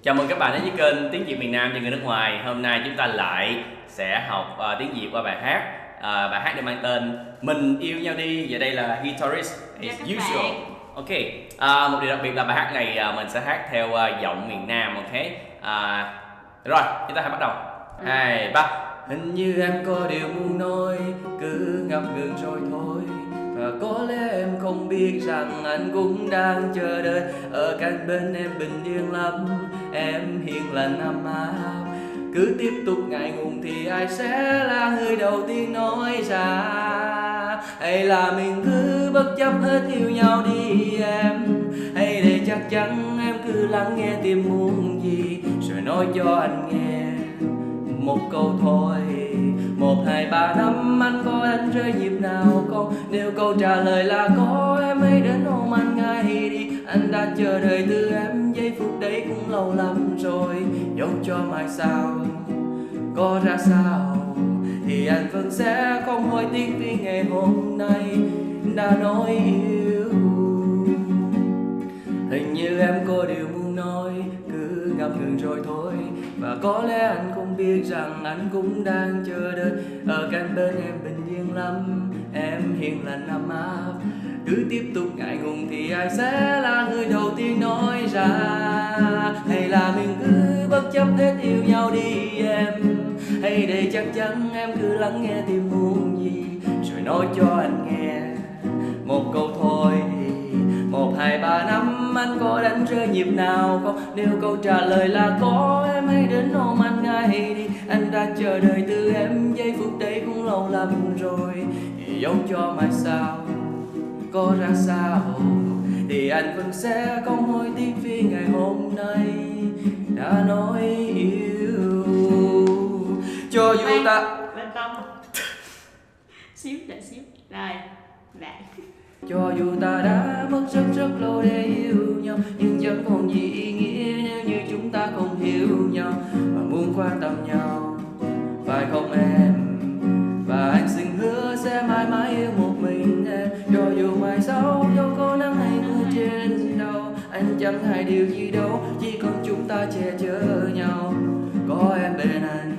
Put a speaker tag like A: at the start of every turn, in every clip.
A: Chào mừng các bạn đến với kênh Tiếng Việt miền Nam cho người nước ngoài. Hôm nay chúng ta lại sẽ học tiếng Việt qua bài hát. Bài hát được mang tên Mình yêu nhau đi, và đây là guitarist as usual. Ok. Một điều đặc biệt là bài hát này mình sẽ hát theo giọng miền Nam. Ok. Rồi, chúng ta hãy bắt đầu. 2, 3. Hình như em có điều muốn nói, cứ ngập ngừng rồi thôi. Và có lẽ em không biết rằng anh cũng đang chờ đợi ở cạnh bên em bình yên lắm. Em hiền lành ấm áp, cứ tiếp tục ngại ngùng thì ai sẽ là người đầu tiên nói ra? Hay là mình cứ bất chấp hết yêu nhau đi em? Hay để chắc chắn em cứ lắng nghe tim muốn gì rồi nói cho anh nghe một câu thôi. 1, 2, 3 năm anh có đánh rơi nhịp nào không? Nếu câu trả lời là có, em hãy đến ôm anh ngay đi. Anh đã chờ đợi từ em, giây phút đấy cũng lâu lắm rồi. Dẫu cho mai sau có ra sao thì anh vẫn sẽ không hối tiếc vì ngày hôm nay đã nói yêu. Hình như em có điều muốn nói, cứ ngập ngừng rồi thôi. Và có lẽ anh không biết rằng anh cũng đang chờ đợi ở cạnh bên em bình yên lắm. Em hiền lành ấm áp, cứ tiếp tục ngại ngùng thì ai sẽ là người đầu tiên nói ra? Hay là mình cứ bất chấp hết yêu nhau đi em? Hay để chắc chắn em cứ lắng nghe tim muốn gì rồi nói cho anh nghe một câu thôi. 1, 2, 3 năm anh có đánh rơi nhịp nào không? Nếu câu trả lời là có, em hãy đến ôm anh ngay đi. Anh đã chờ đợi từ em, giây phút đấy cũng lâu lắm rồi. Dẫu cho mai sau có ra sao thì anh vẫn sẽ không hối tiếc vì ngày hôm nay đã nói yêu. Cho dù ta
B: lên tông xíu đợi xíu rồi lại.
A: Cho dù ta đã mất rất lâu để yêu nhau, nhưng chẳng còn gì ý nghĩa nếu như chúng ta không hiểu nhau và muốn quan tâm nhau, phải không em? Và anh xin hứa sẽ mãi mãi yêu một mình em. Cho dù mai sau dẫu có nắng hay mưa trên đầu, anh chẳng hay điều gì đâu, chỉ còn chúng ta che chở nhau. Có em bên anh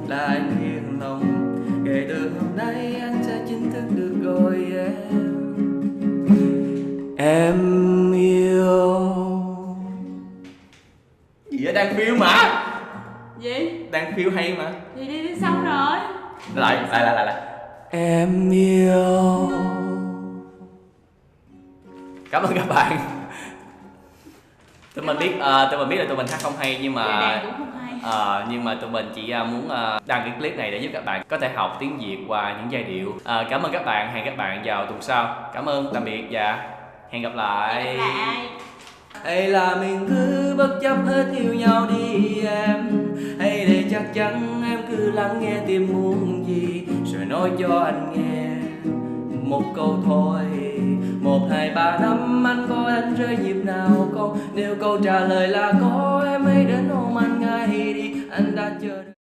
A: là anh yên lòng, kể từ hôm nay anh sẽ chính thức được gọi em yêu. Gì vậy? Đang phiêu mà.
B: Gì?
A: Đang phiêu hay mà.
B: Thì đi xong rồi.
A: Lại. Em yêu. Cảm ơn các bạn. Tụi mình biết là tụi mình hát không hay, nhưng mà
B: cũng không hay.
A: nhưng mà tụi mình chỉ muốn đăng cái clip này để giúp các bạn có thể học tiếng Việt qua những giai điệu. Cảm ơn các bạn, hẹn các bạn vào tuần sau. Cảm ơn, tạm biệt và hẹn gặp lại. Hay là mình cứ bất chấp hết yêu nhau đi em? Hay để chắc chắn em cứ lắng nghe tim muốn gì rồi nói cho anh nghe một câu thôi. 1, 2, 3 năm anh có đánh rơi nhịp nào không? Nếu câu trả lời là có, em hãy đến ôm anh ngay đi. Anh đã chờ